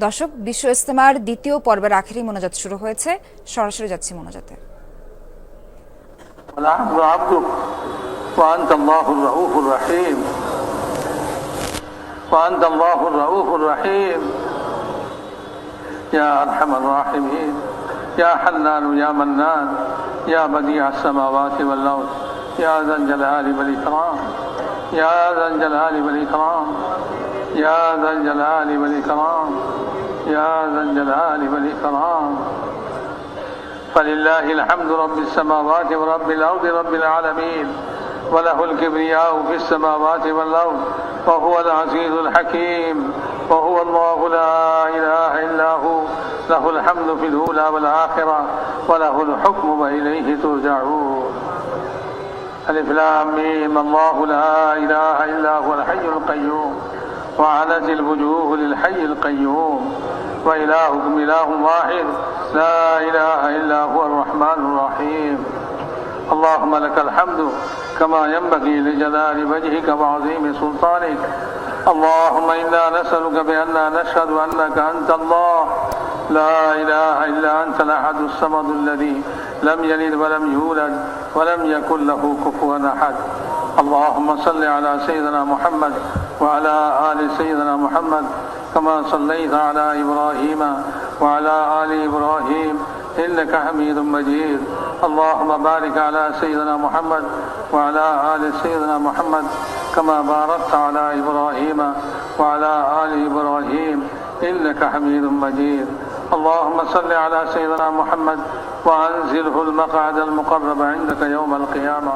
দর্শক, বিশ্ব ইজতেমার দ্বিতীয় পর্বের আখেরি মোনাজাত শুরু হয়েছে। সরাসরি যাচ্ছি মোনাজাতে। يا أرحم الراحمين يا حنان يا منان يا بديع السماوات والأرض يا ذا الجلال والإكرام يا ذا الجلال والإكرام يا ذا الجلال والإكرام يا ذا الجلال والإكرام فلله الحمد رب السماوات ورب الأرض رب العالمين وله الكبرياء في السماوات والأرض وهو العزيز الحكيم وهو الله لا إله إلا هو له الحمد في الأولى والآخرة وله الحكم وإليه ترجعون. ألف لام ميم الله لا إله إلا هو الحي القيوم وعنت الوجوه للحي القيوم وإلهكم إله واحد لا إله إلا هو الرحمن الرحيم. اللهم لك الحمد كما ينبغي لجلال وجهك وعظيم سلطانك. اللهم إنا نسألك بأننا نشهد أنك أنت الله لا إله إلا أنت الأحد الصمد الذي لم يلد ولم يولد ولم يكن له كفوا أحد. اللهم صل على سيدنا محمد وعلى آل سيدنا محمد كما صليت على إبراهيم وعلى آل إبراهيم إنك حميد مجيد. اللهم بارك على سيدنا محمد وعلى آل سيدنا محمد كما باركت على إبراهيم وعلى آل إبراهيم إنك حميد مجيد. اللهم صل على سيدنا محمد وأنزله المقعد المقرب عندك يوم القيامة.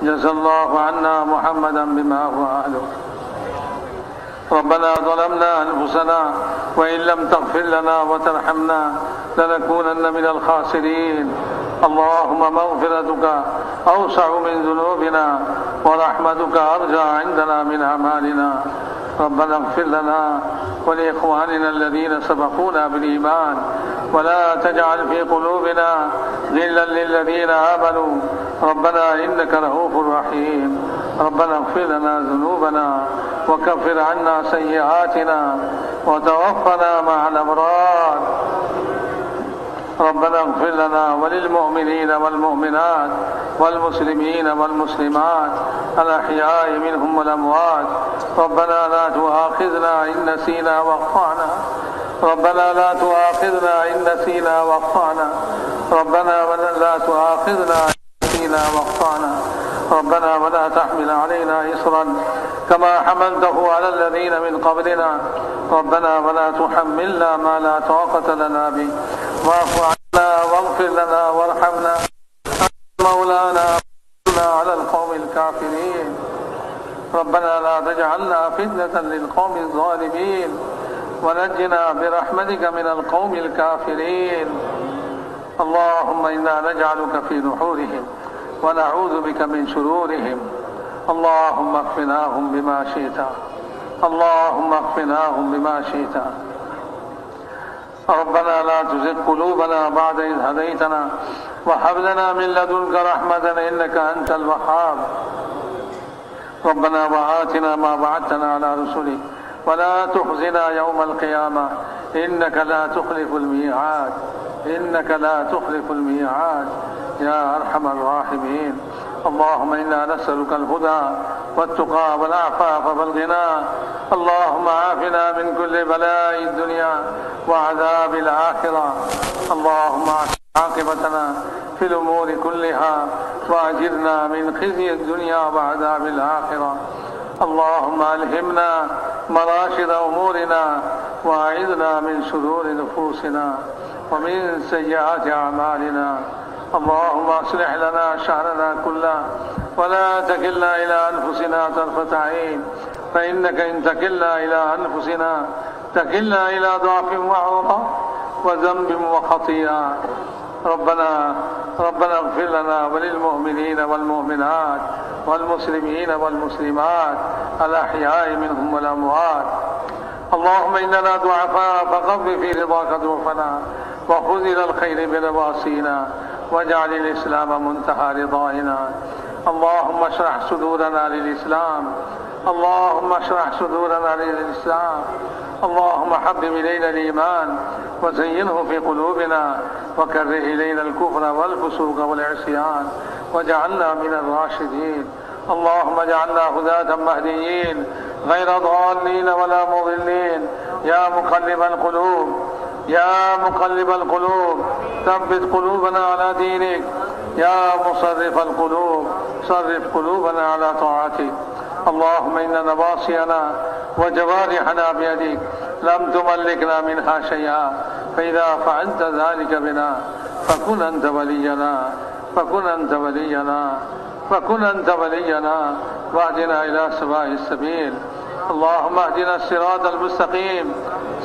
جزا الله عنا محمدا بما هو أهله. ربنا ظلمنا أنفسنا وإن لم تغفر لنا وترحمنا لنكونن من الخاسرين. اللهم مغفرتك أوسع من ذنوبنا ورحمتك أرجى عندنا من أعمالنا. ربنا اغفر لنا ولإخواننا الذين سبقونا بالإيمان ولا تجعل في قلوبنا غلا للذين آمنوا ربنا إنك رؤوف رحيم. ربنا اغفر لنا ذنوبنا وكفر عنا سيئاتنا وتوفنا مع الأبرار. ربنا اغفر لنا وللمؤمنين والمؤمنات والمسلمين والمسلمات الأحياء منهم والأموات. ربنا لا تؤاخذنا إن نسينا وأخطأنا. ربنا لا تؤاخذنا إن نسينا وأخطأنا. ربنا لا تؤاخذنا إن نسينا وأخطأنا. ربنا ولا تحمل علينا إصرا كما حملته على الذين من قبلنا. ربنا ولا تحملنا ما لا طاقة لنا به. واعف عنا واغفر لنا وارحمنا مولانا على القوم الكافرين. ربنا لا تجعلنا فتنة للقوم الظالمين ونجنا برحمتك من القوم الكافرين. اللهم إنا نجعلك في نحورهم ونعوذ بك من شرورهم. اللهم اكفناهم بما شئت. اللهم اكفناهم بما شئت. ربنا لا تزغ قلوبنا بعد إذ هديتنا وهب لنا من لدنك رحمة إنك أنت الوهاب. ربنا وآتنا ما وعدتنا على رسلك ولا تخزنا يوم القيامة إنك لا تخلف الميعاد. إنك لا تخلف الميعاد يا أرحم الراحمين. اللهم إنا نسألك الهدى والتقى والعفاف والغنى. اللهم عافنا من كل بلاء الدنيا وعذاب الآخرة. اللهم عاقبتنا في الأمور كلها وأجرنا من خزي الدنيا وعذاب الآخرة. اللهم ألهمنا مراشد أمورنا وأعذنا من شرور نفوسنا ومن سيئات أعمالنا. اللهم أصلح لنا شأننا كله ولا تكلنا إلى أنفسنا طرفة عين فإنك إن تكلنا إلى أنفسنا تكلنا إلى ضعف وعورة وذنب وخطيئة. ربنا اغفر لنا وللمؤمنين والمؤمنات والمسلمين والمسلمات الأحياء منهم والأموات. اللهم إننا ضعفاء فقف في رضاك ضعفنا وخذ إلى الخير بنواصينا واجعل الإسلام منتهى رضائنا. اللهم اشرح صدورنا للإسلام. اللهم اشرح صدورنا للإسلام. اللهم حبب إلينا الإيمان وزينه في قلوبنا وكره إلينا الكفر والفسوق والعصيان واجعلنا من الراشدين. اللهم اجعلنا هداة مهديين غير ضالين ولا مضلين. يا مقلب القلوب يا مقلب القلوب ثبت قلوبنا على دينك. يا مصرف القلوب صرف قلوبنا على طاعتك. اللهم إن نواصينا وجوارحنا بيدك لم تملكنا منها شيئا، فإذا فعلت ذلك بنا فكن أنت ولينا فكن أنت ولينا فكن أنت ولينا واهدنا إلى سواء السبيل. اللهم اهدنا الصراط المستقيم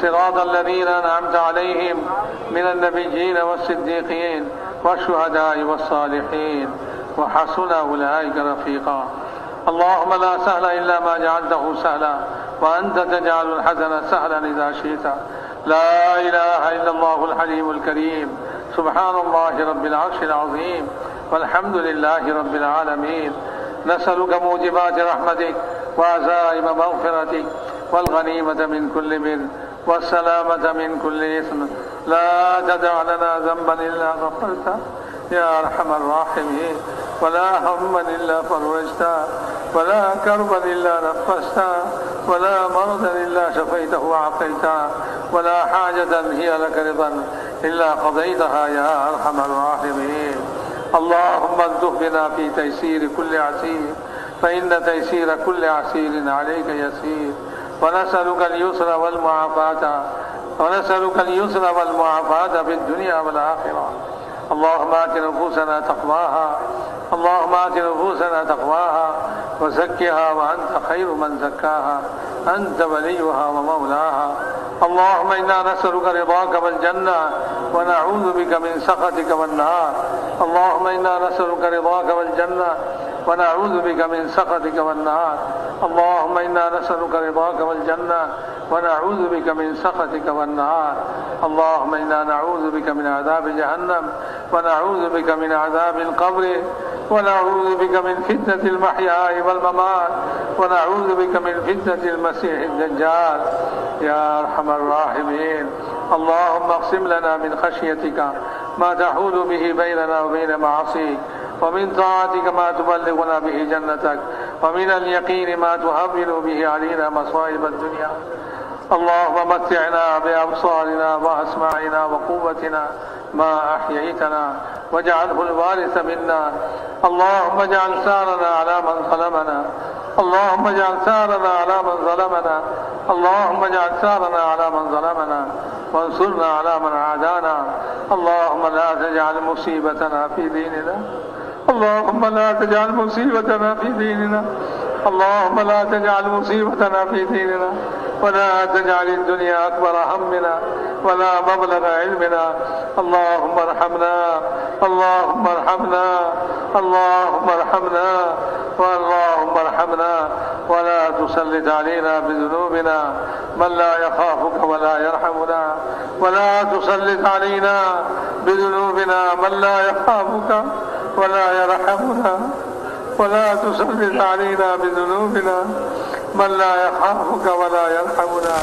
صراط الذين أنعمت عليهم من النبيين والصديقين والشهداء والصالحين وحسن أولئك رفيقا. اللهم لا سهل إلا ما جعلته سهلا وأنت تجعل الحزن سهلا إذا شئت. لا إله إلا الله الحليم الكريم. سبحان الله رب العرش العظيم والحمد لله رب العالمين. نسألك موجبات رحمتك وعزائم مغفرتك والغنيمة من كل بر والسلامة من كل إثم. لا تدع لنا ذنبا إلا غفرته يا أرحم الراحمين، ولا هما إلا فرجته، ولا كربا إلا نفسته، ولا مرضا إلا شفيته وعافيته، ولا حاجة هي لك رضا إلا قضيتها يا أرحم الراحمين. اللهم الطف بنا في تيسير كل عسير، فإن تيسير كل عسير عليك يسير. ونسألك اليسر والمعافاة في الدنيا والآخرة. اللهم آت نفوسنا تقواها وزكها وأنت خير من زكاها أنت وليها ومولاها. اللهم إنا نسألك رضاك والجنة ونعوذ بك من سخطك والنار. اللهم إنا نسألك رضاك والجنة ونعوذ بك من سخطك والنار. اللهم إنا نسألك رضاك والجنة ونعوذ بك من سخطك والنار. اللهم إنا نعوذ بك من عذاب جهنم ونعوذ بك من عذاب القبر ونعوذ بك من فتنة المحيا والممات ونعوذ بك من فتنة المسيح الدجال يا أرحم الراحمين. اللهم اقسم لنا من خشيتك ما تحول به بيننا وبين معاصيك، ومن طاعتك ما تبلغنا به جنتك، ومن اليقين ما تهون به علينا مصائب الدنيا. اللهم متعنا بأبصارنا وأسماعنا وقوتنا ما أحييتنا واجعله الوارث منا. اللهم اجعل ثارنا على من ظلمنا اللهم اجعل ثارنا على من ظلمنا اللهم اجعل ثارنا على من ظلمنا وانصرنا على من عادانا. اللهم لا تجعل مصيبتنا في ديننا اللهم لا تجعل مصيبتنا في ديننا اللهم لا تجعل مصيبتنا في ديننا ولا تجعل الدنيا أكبر همنا ولا مبلغ علمنا. اللهم ارحمنا اللهم ارحمنا اللهم ارحمنا اللهم ارحمنا ولا تسلط علينا بذنوبنا من لا يخافك ولا يرحمنا ولا تسلط علينا بذنوبنا من لا يخافك ولا يرحمنا ولا تسلط علينا بذنوبنا من لا يخافك ولا يرحمنا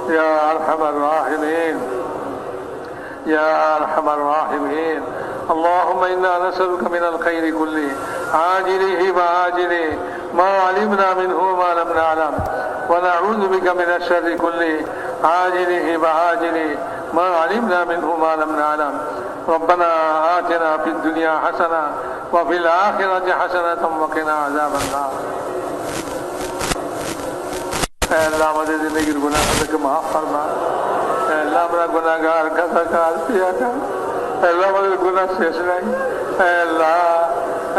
يا أرحم الراحمين يا أرحم الراحمين. اللهم إنا نسألك من الخير كله عاجله وآجله ما علمنا منه وما لم نعلم ونعوذ بك من الشر كله عاجله وآجله ما علمنا منه وما لم نعلم. ربنا آتنا في الدنيا حسنة وفي الآخرة حسنة وقنا عذاب النار. اللہ ہمارے زندگی گناہ کو معاف فرما. اللہ ہمارا گناہگار کثاکار کیا کر. اللہ ہمارے گناہ سے نہیں.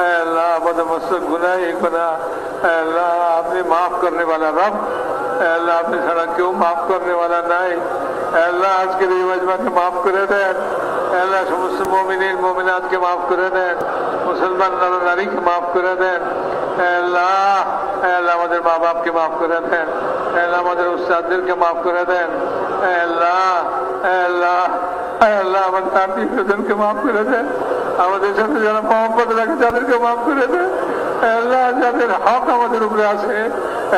اللہ ہمارے مستق گناہ ہی گناہ. اللہ آپ نے معاف کرنے والا رب. اللہ آپ نے سڑک کیوں معاف کرنے والا نہیں. اللہ آج کے لیے مجمع کے معاف کرے دیں. اللہ سمست مومنین مومنات کے معاف کرے دیں. مسلمان نر ناری کے معاف کرے دیں. اللہ আমাদের মা বাপকে মাফ করে দেন. আমাদের উস্তাদদেরকে মাফ করে দেন. আল্লাহ আমাদের আত্মীয়জনকে মাফ করে দেন. আমাদের সাথে যারা মহব্বত রাখে তাদেরকে মাফ করে দেন. আল্লাহ যাদের হক আমাদের উপরে আছে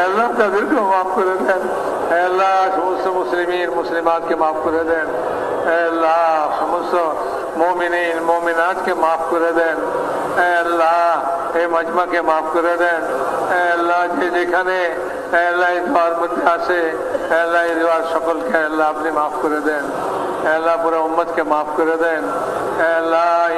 আল্লাহ তাদেরকেও মাফ করে দেন. হে আল্লাহ সমস্ত মুসলিমিন মুসলিমাতকে মাফ করে দেন। হে আল্লাহ সমস্ত মুমিনিন মুমিনাতকে মাফ করে দেন। হে আল্লাহ এই মজমাকে মাফ করে দেন। হে আল্লাহ যে যেখানে হে আল্লাহ এই দোয়ার মধ্যে আছে, হে আল্লাহ এই দোয়ার সকলকে আল্লাহ আপনি মাফ করে দেন। হে আল্লাহ পুরো উম্মতকে মাফ করে দেন। হে আল্লাহ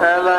হে আল্লাহ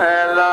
হে আল্লাহ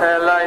হে আল্লাহ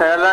হে আল্লাহ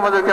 আমাদেরকে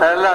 হে আল্লাহ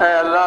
হে আল্লাহ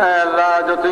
হে আল্লাহ যত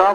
সব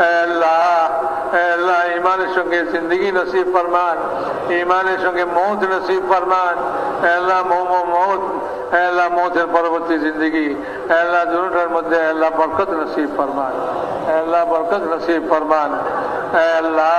হে আল্লাহ আল্লাহ ইমানের সঙ্গে জিন্দগি নসিব ফরমান, ইমানের সঙ্গে মৌত নসিব ফরমান। আল্লাহ মৌত আল্লাহ মৌতের পরবর্তী জিন্দগি আল্লাহ দুটোটার মধ্যে আল্লাহ বরকত নসিব ফরমান। আল্লাহ বরকত নসিব ফরমান। আল্লাহ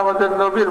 আমাদের নবীর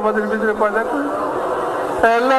আমাদের ভিতরে পয়দা করে। আল্লাহ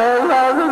আল্লাহ আমাদের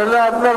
আল্লাহ আপনার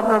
আপনার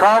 সব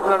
আপনার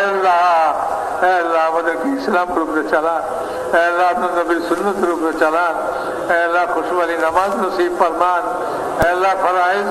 আল্লাহ আল্লাহ আমাদেরকে ইসলামের উপরে চালান। আল্লাহ আপনার নবীর সুন্নতের উপরে চালান। আল্লাহ খুশবালি নামাজ নসিব ফরমান। আল্লাহ ফরাইজ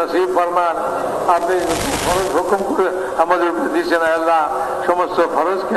নসিব ফরমান। আপনি ফরজ হুকুম করে আমাদের উপরে দিয়েছেন আল্লাহ সমস্ত ফরজকে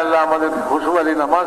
আল্লাহ আমাদেরকে খুশবালি নামাজ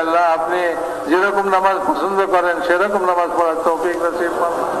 আল্লাহ আপনি যেরকম নামাজ পছন্দ করেন সেরকম নামাজ পড়ার তৌফিক নসিব ফরমান।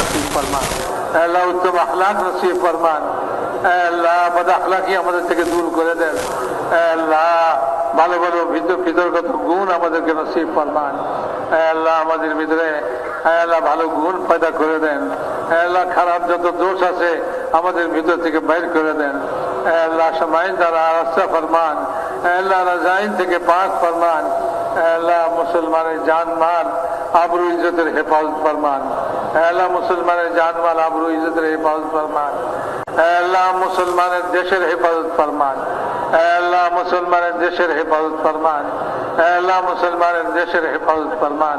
নসিব ফরমান। আল্লাহ উত্তম আখলাক নসিব ফরমান। আল্লাহ বদ আখলাকি আমাদের থেকে দূর করে দেন। আল্লাহ ভালো ভালো ভিতরগত গুণ আমাদেরকে নসিব ফরমান। আল্লাহ আমাদের ভিতরে আল্লাহ ভালো গুণ পয়দা করে দেন। আল্লাহ খারাপ যত দোষ আছে আমাদের ভিতর থেকে বাইর করে দেন। আল্লাহ সমাইন দ্বারা রাস্তা ফরমান। আল্লাহ রাজাইন থেকে পাক ফরমান। আল্লাহ মুসলমানের জান মাল আবরু ইজ্জতের হেফাজত ফরমান। আল্লাহ মুসলমানের জান মাল আবরু ইজ্জতের হেফাজত ফরমান। আল্লাহ মুসলমানের দেশের হেফাজত ফরমান। আল্লাহ মুসলমানের দেশের হেফাজত ফরমান। আল্লাহ মুসলমানের দেশের হেফাজত ফরমান।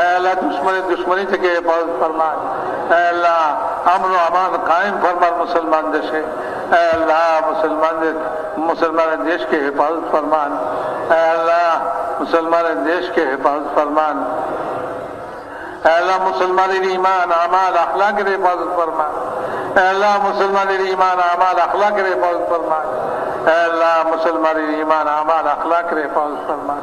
আল্লাহ দুশ্মনী থেকে হেফাজত ফরমান। আল্লাহ আমন আমান কায়েম ফরমান মুসলমান দেশে। আল্লাহ মুসলমানের দেশকে হেফাজত ফরমান। আল্লাহ মুসলমানের দেশকে হেফাজত ফরমান। আল্লাহ মুসলমানের ঈমান আমাল আখলাকের হেফাজত ফরমান। আল্লাহ মুসলমানের ঈমান আমাল আখলাকের হেফাজত ফরমান। আল্লাহ মুসলমানের ঈমান আমাল আখলাকের হেফাজত ফরমান।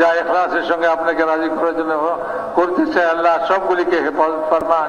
যা ইখলাসের সঙ্গে আপনাকে রাজি করার জন্য করতেছে আল্লাহ সবগুলিকে হেফাজত ফরমান।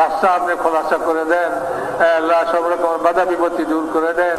রাস্তা আপনি খোলাসা করে দেন, আল্লাহ সব রকমের বাধা বিপত্তি দূর করে দেন,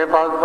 হেফাজত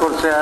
করছে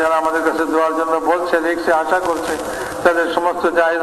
যারা আমাদের কাছে দোয়ার জন্য বলছে দেখছে আশা করছে তাদের সমস্ত জায়েজ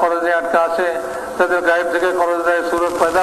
কর্জে আটকা আছে তাদের গায়েব থেকে কর্জের সুরত পয়দা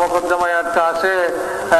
মুকদ্দমায় আটকা আছে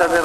তাদের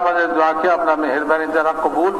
আমাদের দোয়াকে আপনার মেহেরবানি দ্বারা কবুল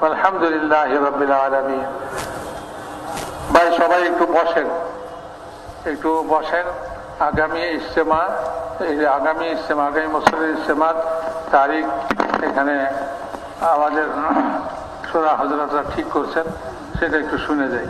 ওয়ালহামদুলিল্লাহি রাব্বিল আলামিন। ভাই সবাই একটু বসেন, আগামী ইজতেমা আগামী মসজিদের ইজতেমার তারিখ এখানে আমাদের শোরা হযরতরা ঠিক করছেন, সেটা একটু শুনে যাই।